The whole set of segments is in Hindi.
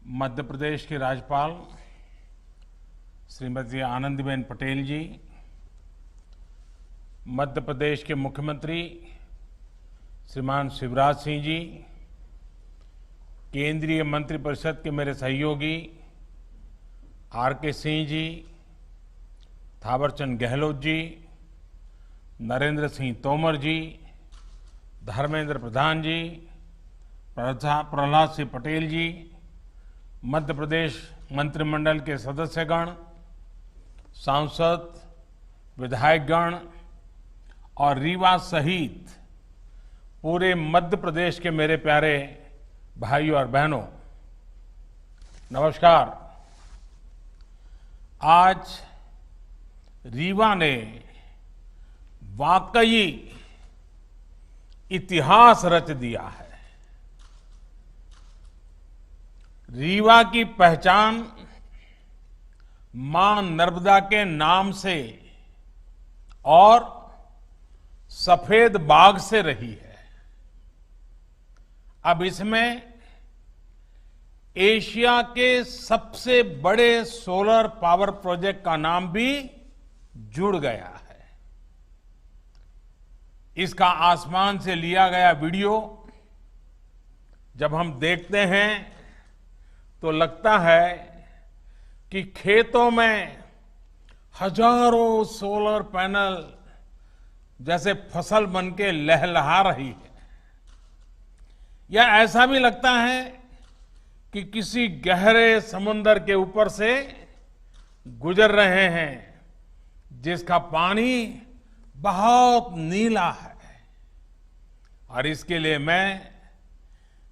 मध्य प्रदेश की राज्यपाल श्रीमती आनंदीबेन पटेल जी, मध्य प्रदेश के मुख्यमंत्री श्रीमान शिवराज सिंह जी, केंद्रीय मंत्रिपरिषद के मेरे सहयोगी आर.के. सिंह जी, थावरचंद गहलोत जी, नरेंद्र सिंह तोमर जी, धर्मेंद्र प्रधान जी, प्रहलाद सिंह पटेल जी, मध्य प्रदेश मंत्रिमंडल के सदस्यगण, सांसद, विधायकगण और रीवा सहित पूरे मध्य प्रदेश के मेरे प्यारे भाइयों और बहनों, नमस्कार। आज रीवा ने वाकई इतिहास रच दिया है। रीवा की पहचान मां नर्मदा के नाम से और सफेद बाग से रही है। अब इसमें एशिया के सबसे बड़े सोलर पावर प्रोजेक्ट का नाम भी जुड़ गया है। इसका आसमान से लिया गया वीडियो जब हम देखते हैं तो लगता है कि खेतों में हजारों सोलर पैनल जैसे फसल बनके लहलहा रही है, या ऐसा भी लगता है कि किसी गहरे समुद्र के ऊपर से गुजर रहे हैं जिसका पानी बहुत नीला है। और इसके लिए मैं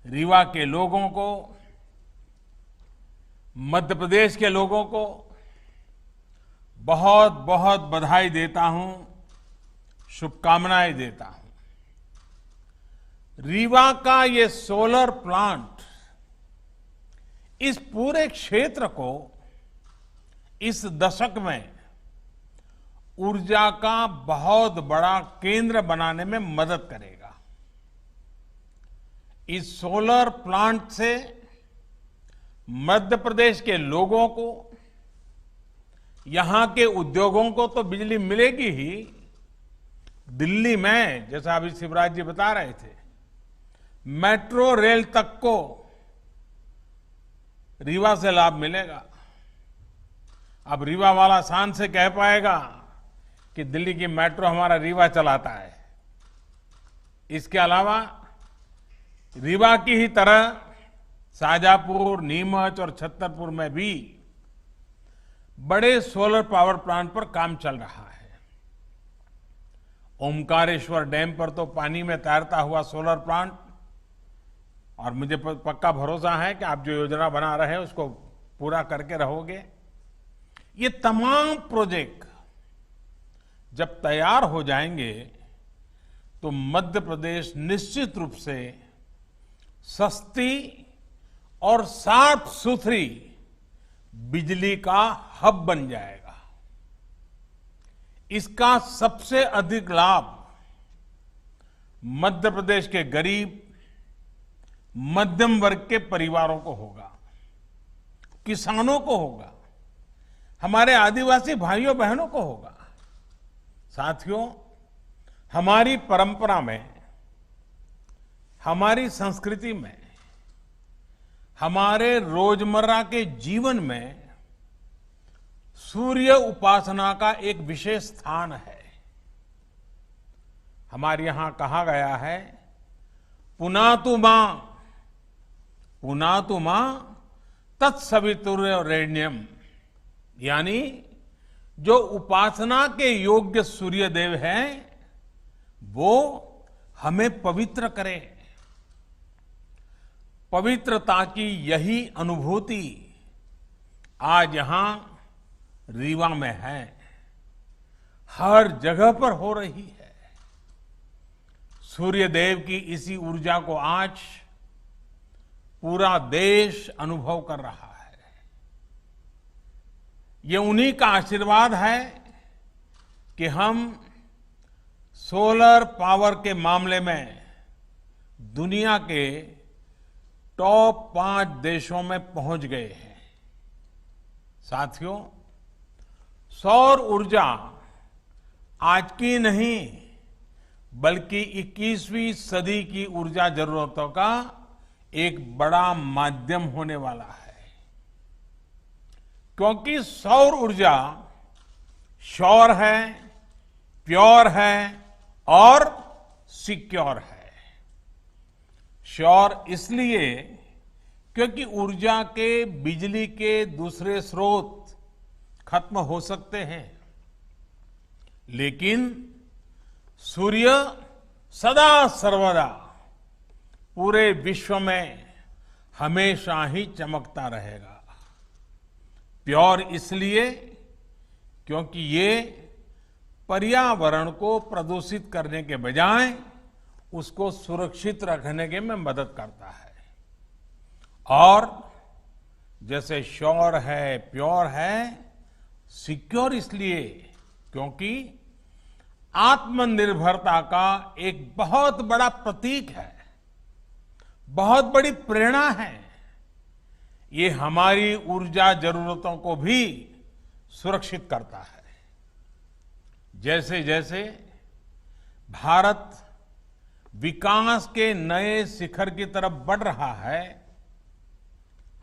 रीवा के लोगों को, मध्य प्रदेश के लोगों को बहुत बहुत बधाई देता हूं, शुभकामनाएं देता हूं। रीवा का ये सोलर प्लांट इस पूरे क्षेत्र को इस दशक में ऊर्जा का बहुत बड़ा केंद्र बनाने में मदद करेगा। इस सोलर प्लांट से मध्य प्रदेश के लोगों को, यहां के उद्योगों को तो बिजली मिलेगी ही, दिल्ली में जैसा अभी शिवराज जी बता रहे थे, मेट्रो रेल तक को रीवा से लाभ मिलेगा। अब रीवा वाला शान से कह पाएगा कि दिल्ली की मेट्रो हमारा रीवा चलाता है। इसके अलावा रीवा की ही तरह शाजापुर, नीमच और छतरपुर में भी बड़े सोलर पावर प्लांट पर काम चल रहा है। ओमकारेश्वर डैम पर तो पानी में तैरता हुआ सोलर प्लांट, और मुझे पक्का भरोसा है कि आप जो योजना बना रहे हैं उसको पूरा करके रहोगे। ये तमाम प्रोजेक्ट जब तैयार हो जाएंगे तो मध्य प्रदेश निश्चित रूप से सस्ती और साफ सुथरी बिजली का हब बन जाएगा। इसका सबसे अधिक लाभ मध्य प्रदेश के गरीब, मध्यम वर्ग के परिवारों को होगा, किसानों को होगा, हमारे आदिवासी भाइयों बहनों को होगा। साथियों, हमारी परंपरा में, हमारी संस्कृति में, हमारे रोजमर्रा के जीवन में सूर्य उपासना का एक विशेष स्थान है। हमारे यहां कहा गया है, पुनातु मां तत्सवितुर्वरेण्यम, यानी जो उपासना के योग्य सूर्य देव हैं वो हमें पवित्र करें। पवित्रता की यही अनुभूति आज यहां रीवा में है, हर जगह पर हो रही है। सूर्य देव की इसी ऊर्जा को आज पूरा देश अनुभव कर रहा है। ये उन्हीं का आशीर्वाद है कि हम सोलर पावर के मामले में दुनिया के टॉप 5 देशों में पहुंच गए हैं। साथियों, सौर ऊर्जा आज की नहीं बल्कि 21वीं सदी की ऊर्जा जरूरतों का एक बड़ा माध्यम होने वाला है, क्योंकि सौर ऊर्जा श्योर है, प्योर है और सिक्योर है। श्योर इसलिए क्योंकि ऊर्जा के बिजली के दूसरे स्रोत खत्म हो सकते हैं, लेकिन सूर्य सदा सर्वदा पूरे विश्व में हमेशा ही चमकता रहेगा। प्योर इसलिए क्योंकि ये पर्यावरण को प्रदूषित करने के बजाय उसको सुरक्षित रखने के में मदद करता है। और जैसे श्योर है, प्योर है, सिक्योर इसलिए क्योंकि आत्मनिर्भरता का एक बहुत बड़ा प्रतीक है, बहुत बड़ी प्रेरणा है। ये हमारी ऊर्जा जरूरतों को भी सुरक्षित करता है। जैसे जैसे भारत विकास के नए शिखर की तरफ बढ़ रहा है,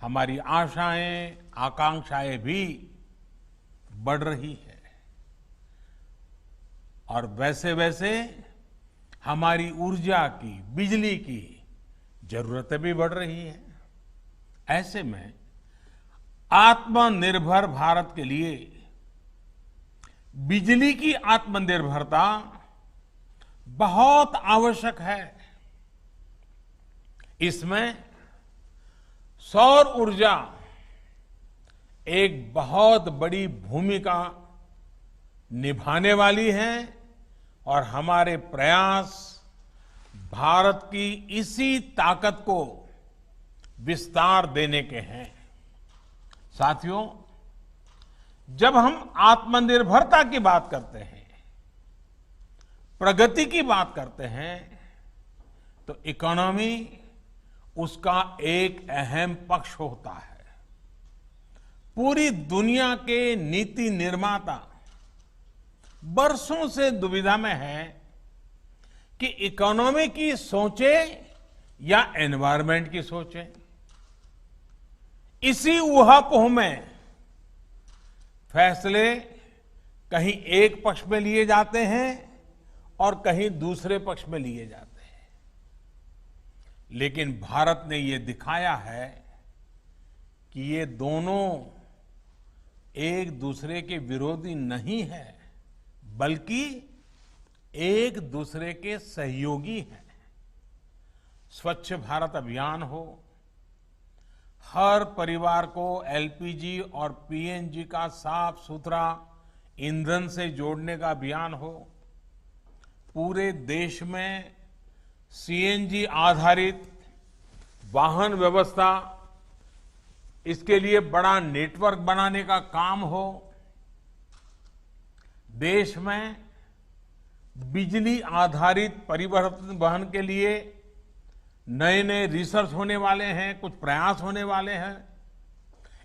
हमारी आशाएं, आकांक्षाएं भी बढ़ रही है और वैसे वैसे हमारी ऊर्जा की, बिजली की जरूरतें भी बढ़ रही है। ऐसे में आत्मनिर्भर भारत के लिए बिजली की आत्मनिर्भरता बहुत आवश्यक है। इसमें सौर ऊर्जा एक बहुत बड़ी भूमिका निभाने वाली है और हमारे प्रयास भारत की इसी ताकत को विस्तार देने के हैं। साथियों, जब हम आत्मनिर्भरता की बात करते हैं, प्रगति की बात करते हैं, तो इकोनॉमी उसका एक अहम पक्ष होता है। पूरी दुनिया के नीति निर्माता बरसों से दुविधा में है कि इकोनॉमी की सोचे या एनवायरमेंट की सोचे। इसी ऊहापोह में फैसले कहीं एक पक्ष में लिए जाते हैं और कहीं दूसरे पक्ष में लिए जाते हैं। लेकिन भारत ने ये दिखाया है कि ये दोनों एक दूसरे के विरोधी नहीं है, बल्कि एक दूसरे के सहयोगी हैं। स्वच्छ भारत अभियान हो, हर परिवार को एलपीजी और पीएनजी का साफ सुथरा ईंधन से जोड़ने का अभियान हो, पूरे देश में सीएनजी आधारित वाहन व्यवस्था, इसके लिए बड़ा नेटवर्क बनाने का काम हो, देश में बिजली आधारित परिवहन के लिए नए नए रिसर्च होने वाले हैं, कुछ प्रयास होने वाले हैं।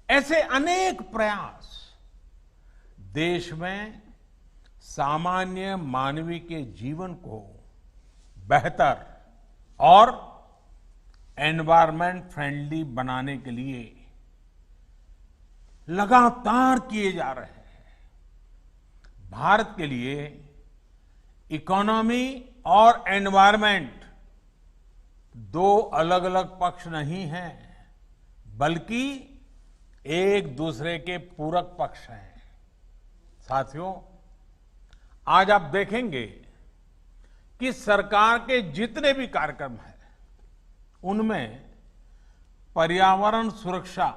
ऐसे अनेक प्रयास देश में सामान्य मानवीय के जीवन को बेहतर और एनवायरमेंट फ्रेंडली बनाने के लिए लगातार किए जा रहे हैं। भारत के लिए इकोनॉमी और एनवायरमेंट दो अलग अलग पक्ष नहीं हैं, बल्कि एक दूसरे के पूरक पक्ष हैं। साथियों, आज आप देखेंगे कि सरकार के जितने भी कार्यक्रम हैं, उनमें पर्यावरण सुरक्षा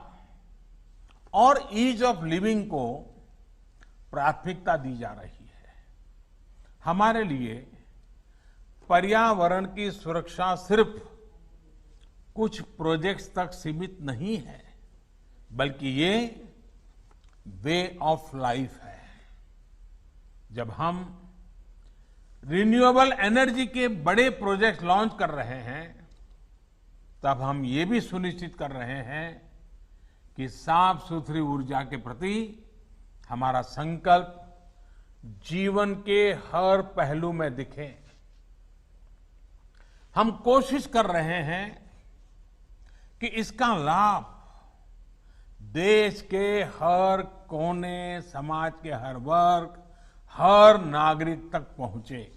और ईज ऑफ लिविंग को प्राथमिकता दी जा रही है। हमारे लिए पर्यावरण की सुरक्षा सिर्फ कुछ प्रोजेक्ट्स तक सीमित नहीं है, बल्कि ये वे ऑफ लाइफ है। जब हम रिन्यूएबल एनर्जी के बड़े प्रोजेक्ट लॉन्च कर रहे हैं, तब हम ये भी सुनिश्चित कर रहे हैं कि साफ सुथरी ऊर्जा के प्रति हमारा संकल्प जीवन के हर पहलू में दिखे। हम कोशिश कर रहे हैं कि इसका लाभ देश के हर कोने, समाज के हर वर्ग, हर नागरिक तक पहुंचे।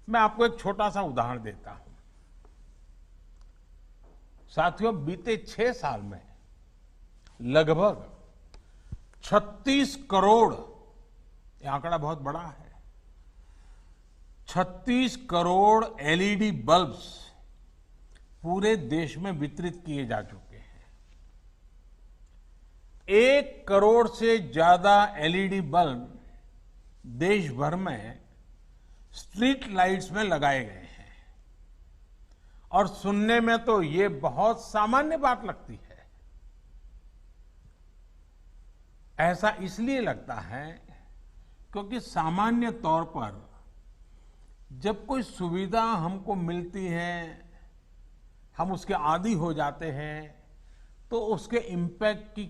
मैं आपको एक छोटा सा उदाहरण देता हूं। साथियों, बीते 6 साल में लगभग 36 करोड़, ये आंकड़ा बहुत बड़ा है, 36 करोड़ एलईडी बल्ब्स पूरे देश में वितरित किए जा चुके हैं। 1 करोड़ से ज्यादा एलईडी बल्ब देश भर में स्ट्रीट लाइट्स में लगाए गए हैं। और सुनने में तो ये बहुत सामान्य बात लगती है। ऐसा इसलिए लगता है क्योंकि सामान्य तौर पर जब कोई सुविधा हमको मिलती है, हम उसके आदी हो जाते हैं, तो उसके इम्पैक्ट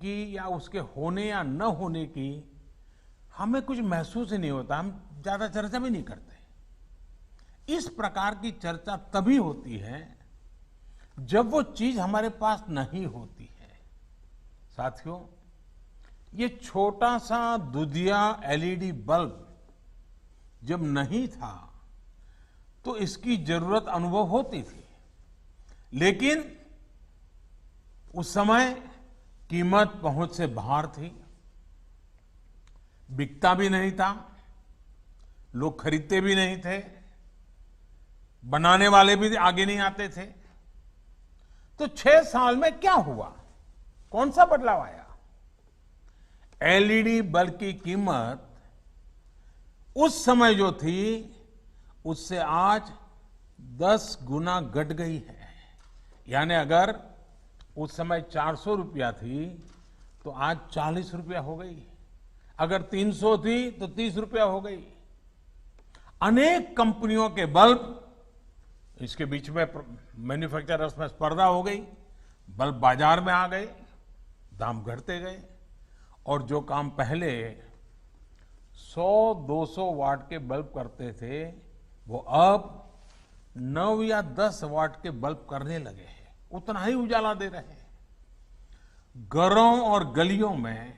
की या उसके होने या न होने की हमें कुछ महसूस ही नहीं होता। हम ज्यादा चर्चा भी नहीं करते। इस प्रकार की चर्चा तभी होती है जब वो चीज हमारे पास नहीं होती है। साथियों, ये छोटा सा दुधिया एलईडी बल्ब जब नहीं था तो इसकी जरूरत अनुभव होती थी, लेकिन उस समय कीमत पहुंच से बाहर थी, बिकता भी नहीं था, लोग खरीदते भी नहीं थे, बनाने वाले भी आगे नहीं आते थे। तो 6 साल में क्या हुआ? कौन सा बदलाव आया? एलईडी बल्ब की कीमत उस समय जो थी उससे आज 10 गुना घट गई है। यानी अगर उस समय 400 रुपया थी तो आज 40 रुपया हो गई। अगर 300 थी तो 30 रुपया हो गई। अनेक कंपनियों के बल्ब, इसके बीच में मैन्युफैक्चरर्स में स्पर्धा हो गई, बल्ब बाजार में आ गए, दाम घटते गए और जो काम पहले 100-200 वाट के बल्ब करते थे वो अब 9 या 10 वाट के बल्ब करने लगे हैं। उतना ही उजाला दे रहे हैं। घरों और गलियों में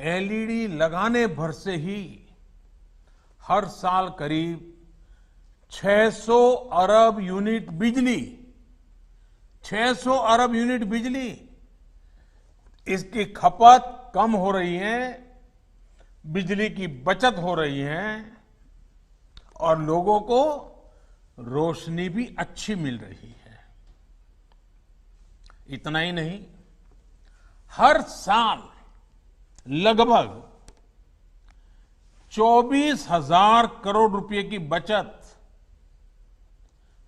एलईडी लगाने भर से ही हर साल करीब 600 अरब यूनिट बिजली, 600 अरब यूनिट बिजली, इसकी खपत कम हो रही है, बिजली की बचत हो रही है और लोगों को रोशनी भी अच्छी मिल रही है। इतना ही नहीं, हर साल लगभग 24,000 करोड़ रुपए की बचत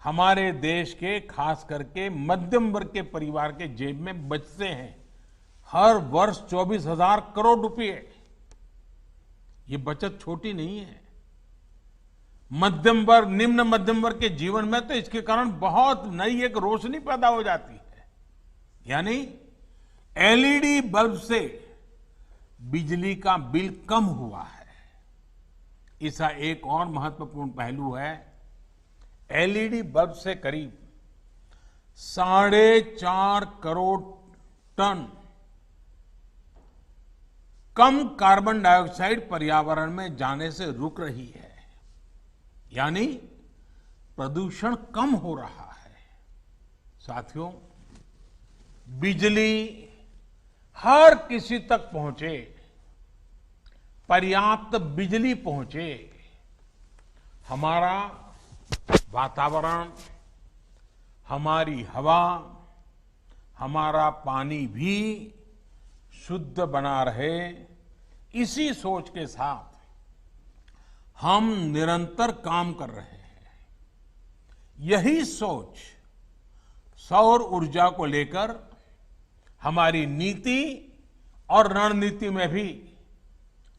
हमारे देश के खास करके मध्यम वर्ग के परिवार के जेब में बचते हैं। हर वर्ष 24,000 करोड़ रुपए। ये बचत छोटी नहीं है। मध्यम वर्ग, निम्न मध्यम वर्ग के जीवन में तो इसके कारण बहुत नई एक रोशनी पैदा हो जाती है। यानी एलईडी बल्ब से बिजली का बिल कम हुआ है। इसका एक और महत्वपूर्ण पहलू है, एलईडी बल्ब से करीब 4.5 करोड़ टन कम कार्बन डाइऑक्साइड पर्यावरण में जाने से रुक रही है। यानी प्रदूषण कम हो रहा है। साथियों, बिजली हर किसी तक पहुंचे, पर्याप्त बिजली पहुंचे, हमारा वातावरण, हमारी हवा, हमारा पानी भी शुद्ध बना रहे, इसी सोच के साथ हम निरंतर काम कर रहे हैं। यही सोच सौर ऊर्जा को लेकर हमारी नीति और रणनीति में भी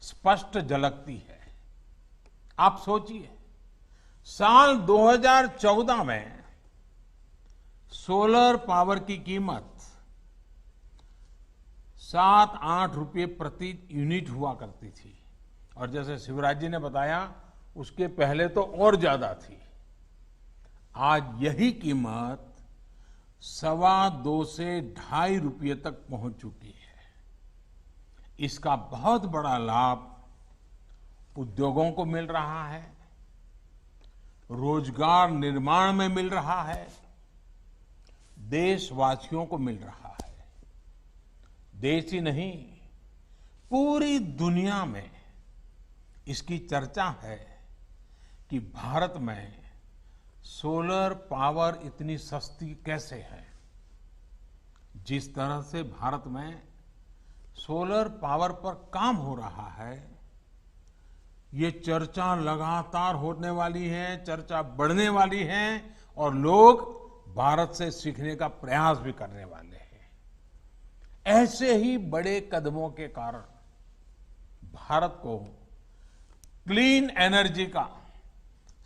स्पष्ट झलकती है। आप सोचिए, साल 2014 में सोलर पावर की कीमत 7-8 रुपये प्रति यूनिट हुआ करती थी और जैसे शिवराज जी ने बताया उसके पहले तो और ज्यादा थी। आज यही कीमत 2.25 से 2.5 रुपये तक पहुंच चुकी है। इसका बहुत बड़ा लाभ उद्योगों को मिल रहा है, रोजगार निर्माण में मिल रहा है, देशवासियों को मिल रहा है। देश ही नहीं, पूरी दुनिया में इसकी चर्चा है कि भारत में सोलर पावर इतनी सस्ती कैसे है। जिस तरह से भारत में सोलर पावर पर काम हो रहा है, ये चर्चा लगातार होने वाली है, चर्चा बढ़ने वाली है और लोग भारत से सीखने का प्रयास भी करने वाले हैं। ऐसे ही बड़े कदमों के कारण भारत को क्लीन एनर्जी का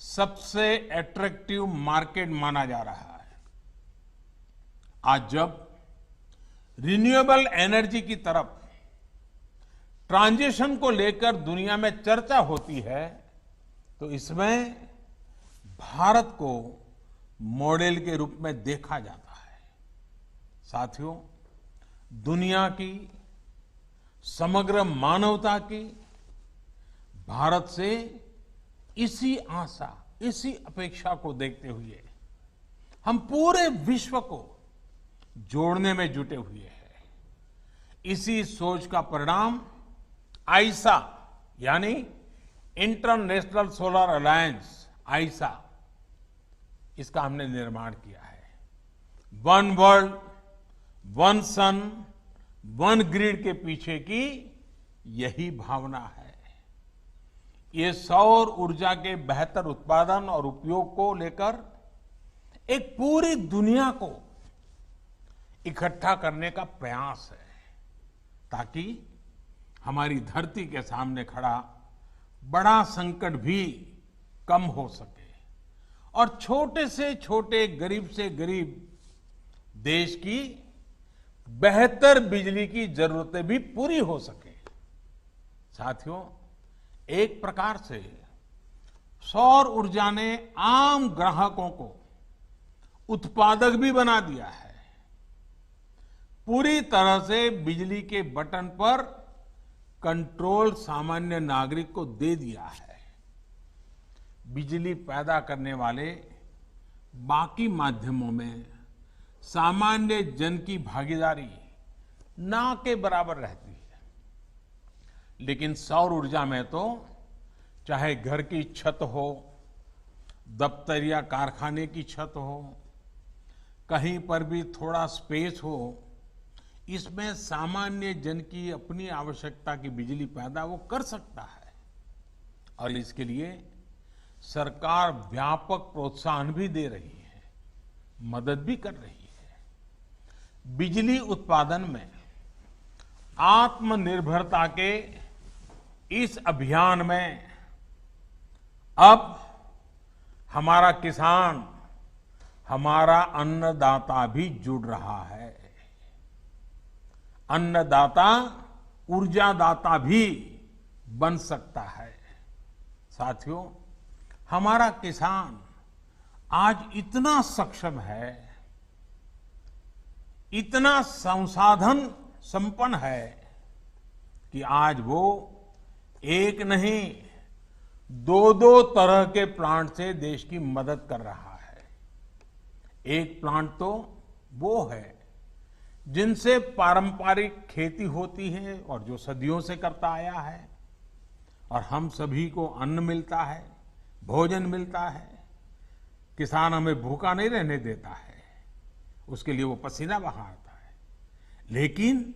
सबसे अट्रैक्टिव मार्केट माना जा रहा है। आज जब रिन्यूएबल एनर्जी की तरफ ट्रांजिशन को लेकर दुनिया में चर्चा होती है तो इसमें भारत को मॉडल के रूप में देखा जाता है। साथियों, दुनिया की, समग्र मानवता की भारत से इसी आशा, इसी अपेक्षा को देखते हुए हम पूरे विश्व को जोड़ने में जुटे हुए हैं। इसी सोच का परिणाम आईसा यानी इंटरनेशनल सोलर अलायंस, आईसा, इसका हमने निर्माण किया है। वन वर्ल्ड, वन सन, वन ग्रिड के पीछे की यही भावना है। ये सौर ऊर्जा के बेहतर उत्पादन और उपयोग को लेकर एक पूरी दुनिया को इकट्ठा करने का प्रयास है ताकि हमारी धरती के सामने खड़ा बड़ा संकट भी कम हो सके और छोटे से छोटे, गरीब से गरीब देश की बेहतर बिजली की जरूरतें भी पूरी हो सके। साथियों, एक प्रकार से सौर ऊर्जा ने आम ग्राहकों को उत्पादक भी बना दिया है। पूरी तरह से बिजली के बटन पर कंट्रोल सामान्य नागरिक को दे दिया है। बिजली पैदा करने वाले बाकी माध्यमों में सामान्य जन की भागीदारी ना के बराबर रहती है, लेकिन सौर ऊर्जा में तो चाहे घर की छत हो, दफ्तर या कारखाने की छत हो, कहीं पर भी थोड़ा स्पेस हो, इसमें सामान्य जन की अपनी आवश्यकता की बिजली पैदा वो कर सकता है और इसके लिए सरकार व्यापक प्रोत्साहन भी दे रही है, मदद भी कर रही है। बिजली उत्पादन में आत्मनिर्भरता के इस अभियान में अब हमारा किसान, हमारा अन्नदाता भी जुड़ रहा है। अन्नदाता ऊर्जादाता भी बन सकता है। साथियों, हमारा किसान आज इतना सक्षम है, इतना संसाधन संपन्न है कि आज वो एक नहीं, दो तरह के प्लांट से देश की मदद कर रहा है। एक प्लांट तो वो है जिनसे पारंपरिक खेती होती है और जो सदियों से करता आया है और हम सभी को अन्न मिलता है, भोजन मिलता है। किसान हमें भूखा नहीं रहने देता है, उसके लिए वो पसीना बहाता है। लेकिन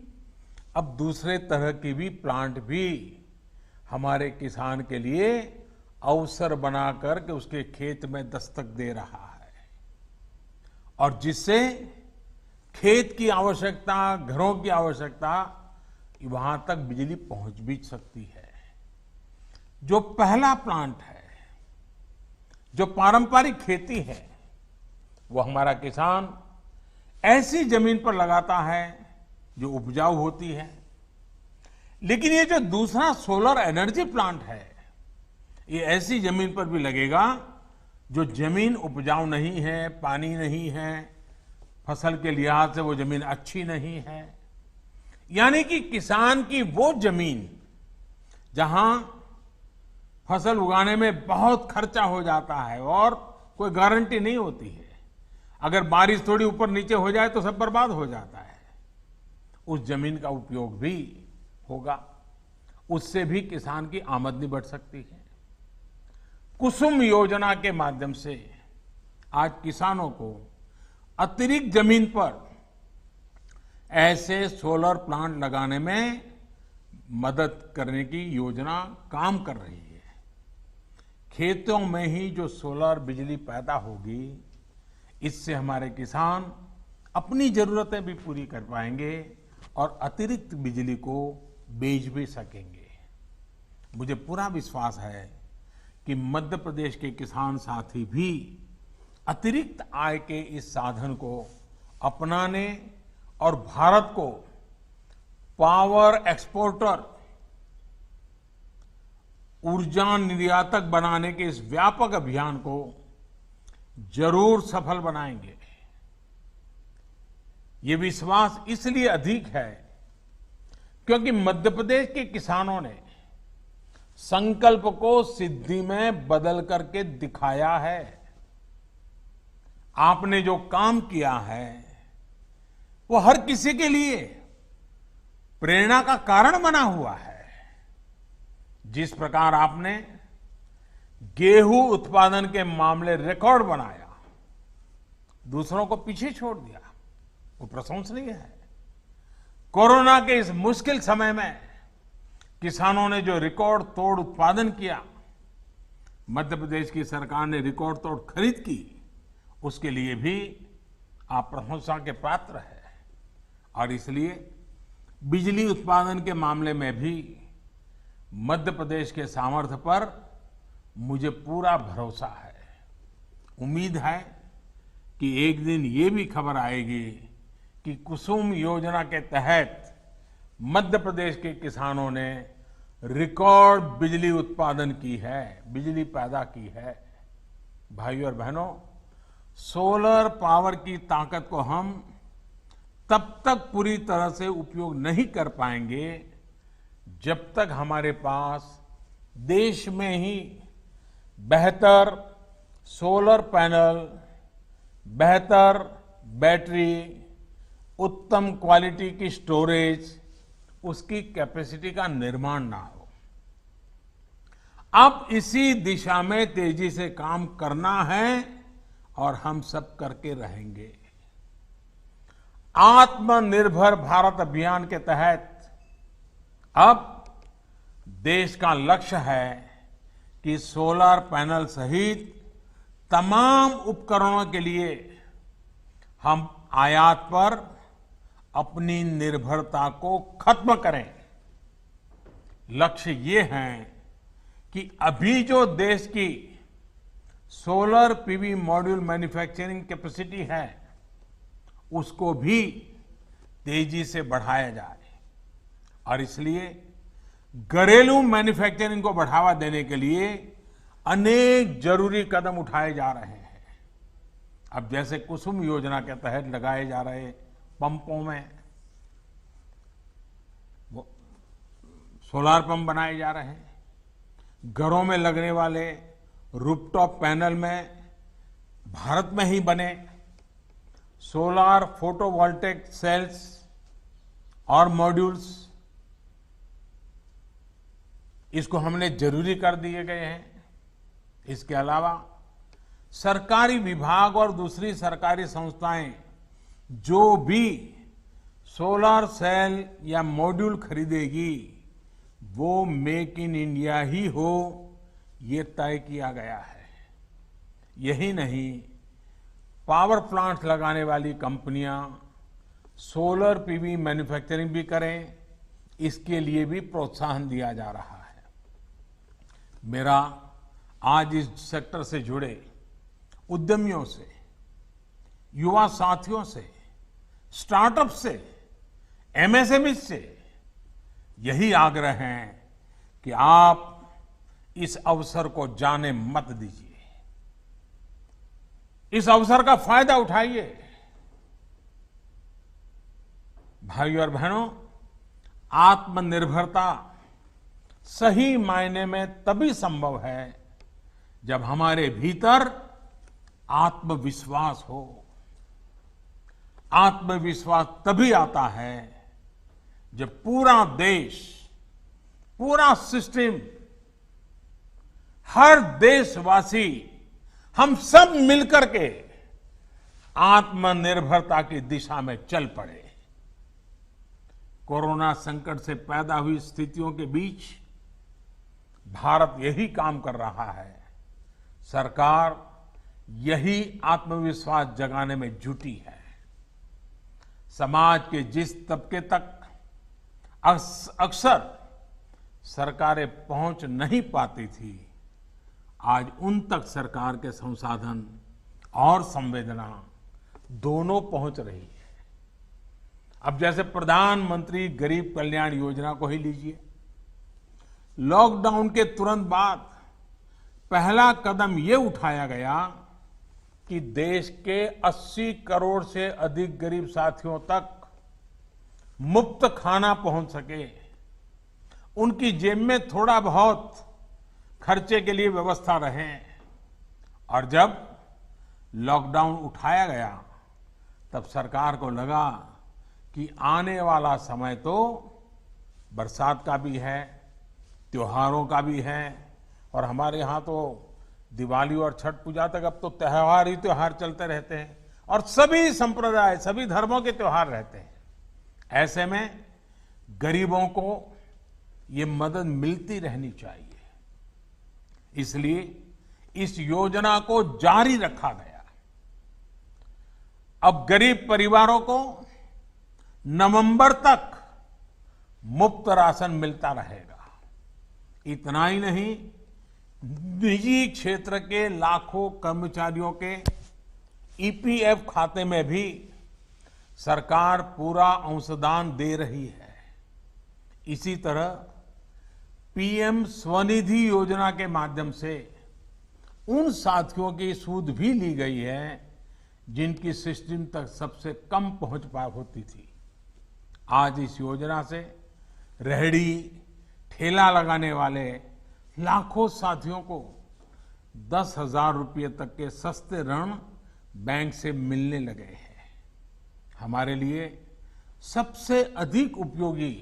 अब दूसरे तरह के भी प्लांट भी हमारे किसान के लिए अवसर बनाकर के उसके खेत में दस्तक दे रहा है और जिससे खेत की आवश्यकता, घरों की आवश्यकता, वहां तक बिजली पहुंच भी सकती है। जो पहला प्लांट है, जो पारंपरिक खेती है, वो हमारा किसान ऐसी जमीन पर लगाता है जो उपजाऊ होती है। लेकिन ये जो दूसरा सोलर एनर्जी प्लांट है, ये ऐसी जमीन पर भी लगेगा जो जमीन उपजाऊ नहीं है, पानी नहीं है, फसल के लिहाज से वो जमीन अच्छी नहीं है। यानी कि किसान की वो जमीन जहां फसल उगाने में बहुत खर्चा हो जाता है और कोई गारंटी नहीं होती है, अगर बारिश थोड़ी ऊपर नीचे हो जाए तो सब बर्बाद हो जाता है, उस जमीन का उपयोग भी होगा, उससे भी किसान की आमदनी बढ़ सकती है। कुसुम योजना के माध्यम से आज किसानों को अतिरिक्त जमीन पर ऐसे सोलर प्लांट लगाने में मदद करने की योजना काम कर रही है। खेतों में ही जो सोलर बिजली पैदा होगी, इससे हमारे किसान अपनी जरूरतें भी पूरी कर पाएंगे और अतिरिक्त बिजली को बेच भी सकेंगे। मुझे पूरा विश्वास है कि मध्य प्रदेश के किसान साथी भी अतिरिक्त आय के इस साधन को अपनाने और भारत को पावर एक्सपोर्टर, ऊर्जा निर्यातक बनाने के इस व्यापक अभियान को जरूर सफल बनाएंगे। ये विश्वास इसलिए अधिक है क्योंकि मध्य प्रदेश के किसानों ने संकल्प को सिद्धि में बदल करके दिखाया है। आपने जो काम किया है वो हर किसी के लिए प्रेरणा का कारण बना हुआ है। जिस प्रकार आपने गेहूं उत्पादन के मामले रिकॉर्ड बनाया, दूसरों को पीछे छोड़ दिया, वो प्रशंसनीय है। कोरोना के इस मुश्किल समय में किसानों ने जो रिकॉर्ड तोड़ उत्पादन किया, मध्य प्रदेश की सरकार ने रिकॉर्ड तोड़ खरीद की, उसके लिए भी आप प्रशंसा के पात्र हैं। और इसलिए बिजली उत्पादन के मामले में भी मध्य प्रदेश के सामर्थ्य पर मुझे पूरा भरोसा है। उम्मीद है कि एक दिन ये भी खबर आएगी कि कुसुम योजना के तहत मध्य प्रदेश के किसानों ने रिकॉर्ड बिजली उत्पादन की है, बिजली पैदा की है। भाइयों और बहनों, सोलर पावर की ताकत को हम तब तक पूरी तरह से उपयोग नहीं कर पाएंगे जब तक हमारे पास देश में ही बेहतर सोलर पैनल, बेहतर बैटरी, उत्तम क्वालिटी की स्टोरेज, उसकी कैपेसिटी का निर्माण ना हो। अब इसी दिशा में तेजी से काम करना है और हम सब करके रहेंगे। आत्मनिर्भर भारत अभियान के तहत अब देश का लक्ष्य है कि सोलर पैनल सहित तमाम उपकरणों के लिए हम आयात पर अपनी निर्भरता को खत्म करें। लक्ष्य ये है कि अभी जो देश की solar PV module manufacturing capacity है, उसको भी तेजी से बढ़ाया जाए। और इसलिए घरेलू मैन्युफैक्चरिंग को बढ़ावा देने के लिए अनेक जरूरी कदम उठाए जा रहे हैं। अब जैसे कुसुम योजना के तहत लगाए जा रहे पंपों में वो सोलार पंप बनाए जा रहे हैं, घरों में लगने वाले रूफटॉप पैनल में भारत में ही बने सोलार फोटोवोल्टेक सेल्स और मॉड्यूल्स, इसको हमने जरूरी कर दिए गए हैं। इसके अलावा सरकारी विभाग और दूसरी सरकारी संस्थाएं जो भी सोलर सेल या मॉड्यूल खरीदेगी वो मेक इन इंडिया ही हो, ये तय किया गया है। यही नहीं, पावर प्लांट लगाने वाली कंपनियां सोलर पीवी मैन्युफैक्चरिंग भी करें, इसके लिए भी प्रोत्साहन दिया जा रहा है। मेरा आज इस सेक्टर से जुड़े उद्यमियों से, युवा साथियों से स्टार्टअप से, एमएसएमई से यही आग्रह है कि आप इस अवसर को जाने मत दीजिए। इस अवसर का फायदा उठाइए। भाइयों और बहनों, आत्मनिर्भरता सही मायने में तभी संभव है जब हमारे भीतर आत्मविश्वास हो। आत्मविश्वास तभी आता है जब पूरा देश, पूरा सिस्टम, हर देशवासी, हम सब मिलकर के आत्मनिर्भरता की दिशा में चल पड़े। कोरोना संकट से पैदा हुई स्थितियों के बीच भारत यही काम कर रहा है। सरकार यही आत्मविश्वास जगाने में जुटी है। समाज के जिस तबके तक अक्सर सरकारें पहुंच नहीं पाती थी, आज उन तक सरकार के संसाधन और संवेदना दोनों पहुंच रही है। अब जैसे प्रधानमंत्री गरीब कल्याण योजना को ही लीजिए। लॉकडाउन के तुरंत बाद पहला कदम ये उठाया गया कि देश के 80 करोड़ से अधिक गरीब साथियों तक मुफ्त खाना पहुंच सके, उनकी जेब में थोड़ा बहुत खर्चे के लिए व्यवस्था रहे। और जब लॉकडाउन उठाया गया तब सरकार को लगा कि आने वाला समय तो बरसात का भी है, त्योहारों का भी है, और हमारे यहाँ तो दिवाली और छठ पूजा तक अब तो त्योहार ही त्योहार चलते रहते हैं और सभी संप्रदाय, सभी धर्मों के त्योहार रहते हैं। ऐसे में गरीबों को ये मदद मिलती रहनी चाहिए। इसलिए इस योजना को जारी रखा गया। अब गरीब परिवारों को नवंबर तक मुफ्त राशन मिलता रहेगा। इतना ही नहीं, निजी क्षेत्र के लाखों कर्मचारियों के ईपीएफ खाते में भी सरकार पूरा अंशदान दे रही है। इसी तरह पीएम स्वनिधि योजना के माध्यम से उन साथियों की सूद भी ली गई है जिनकी सिस्टम तक सबसे कम पहुंच होती थी। आज इस योजना से रेहड़ी, ठेला लगाने वाले लाखों साथियों को 10,000 रुपये तक के सस्ते ऋण बैंक से मिलने लगे हैं। हमारे लिए सबसे अधिक उपयोगी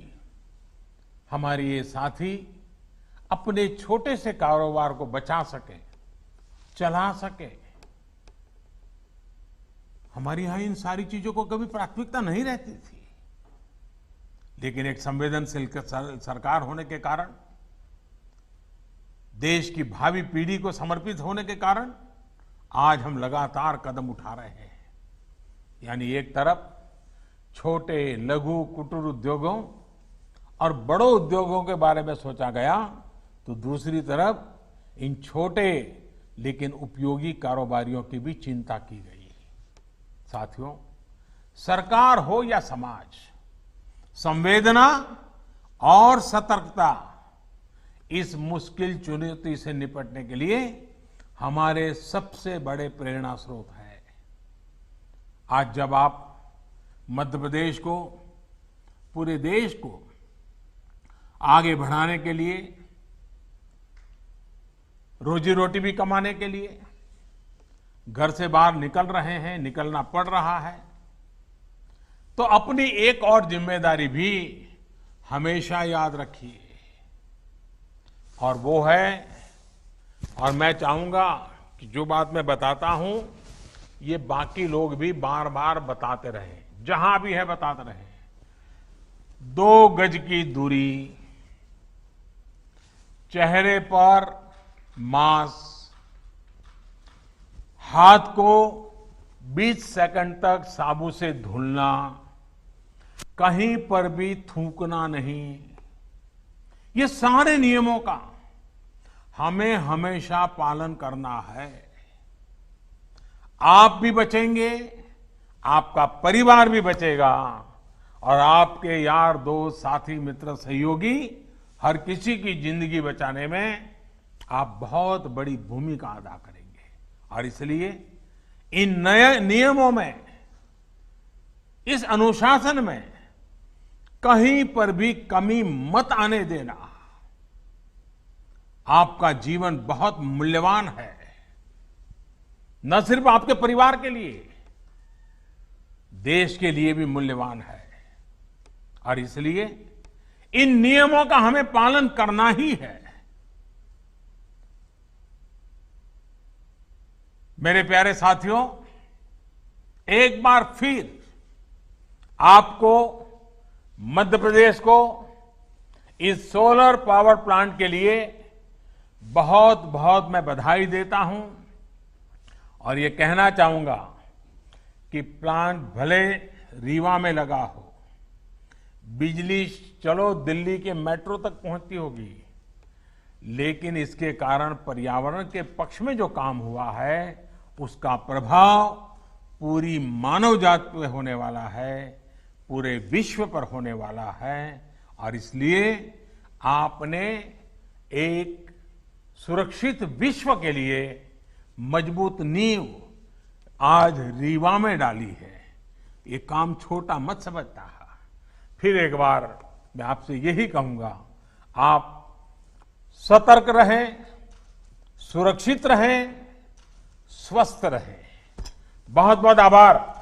हमारे ये साथी अपने छोटे से कारोबार को बचा सके, चला सके। हमारे यहां इन सारी चीजों को कभी प्राथमिकता नहीं रहती थी, लेकिन एक संवेदनशील सरकार होने के कारण, देश की भावी पीढ़ी को समर्पित होने के कारण आज हम लगातार कदम उठा रहे हैं। यानी एक तरफ छोटे, लघु, कुटीर उद्योगों और बड़े उद्योगों के बारे में सोचा गया, तो दूसरी तरफ इन छोटे लेकिन उपयोगी कारोबारियों की भी चिंता की गई। साथियों, सरकार हो या समाज, संवेदना और सतर्कता इस मुश्किल चुनौती से निपटने के लिए हमारे सबसे बड़े प्रेरणा स्रोत है। आज जब आप मध्य प्रदेश को, पूरे देश को आगे बढ़ाने के लिए, रोजी रोटी भी कमाने के लिए घर से बाहर निकल रहे हैं, निकलना पड़ रहा है, तो अपनी एक और जिम्मेदारी भी हमेशा याद रखिए, और वो है, और मैं चाहूंगा कि जो बात मैं बताता हूं ये बाकी लोग भी बार बार बताते रहें, जहां भी है बताते रहें। 2 गज की दूरी, चेहरे पर मास्क, हाथ को 20 सेकंड तक साबुन से धुलना, कहीं पर भी थूकना नहीं, ये सारे नियमों का हमें हमेशा पालन करना है। आप भी बचेंगे, आपका परिवार भी बचेगा और आपके यार दोस्त साथी मित्र सहयोगी हर किसी की जिंदगी बचाने में आप बहुत बड़ी भूमिका अदा करेंगे। और इसलिए इन नए नियमों में, इस अनुशासन में कहीं पर भी कमी मत आने देना। आपका जीवन बहुत मूल्यवान है, न सिर्फ आपके परिवार के लिए, देश के लिए भी मूल्यवान है। और इसलिए इन नियमों का हमें पालन करना ही है। मेरे प्यारे साथियों, एक बार फिर आपको, मध्य प्रदेश को इस सोलर पावर प्लांट के लिए बहुत बहुत मैं बधाई देता हूं और ये कहना चाहूंगा कि प्लांट भले रीवा में लगा हो, बिजली चलो दिल्ली के मेट्रो तक पहुंचती होगी, लेकिन इसके कारण पर्यावरण के पक्ष में जो काम हुआ है उसका प्रभाव पूरी मानव जाति पे होने वाला है, पूरे विश्व पर होने वाला है। और इसलिए आपने एक सुरक्षित विश्व के लिए मजबूत नींव आज रीवा में डाली है। ये काम छोटा मत समझता है। फिर एक बार मैं आपसे यही कहूंगा, आप सतर्क रहें, सुरक्षित रहें, स्वस्थ रहें। बहुत बहुत आभार।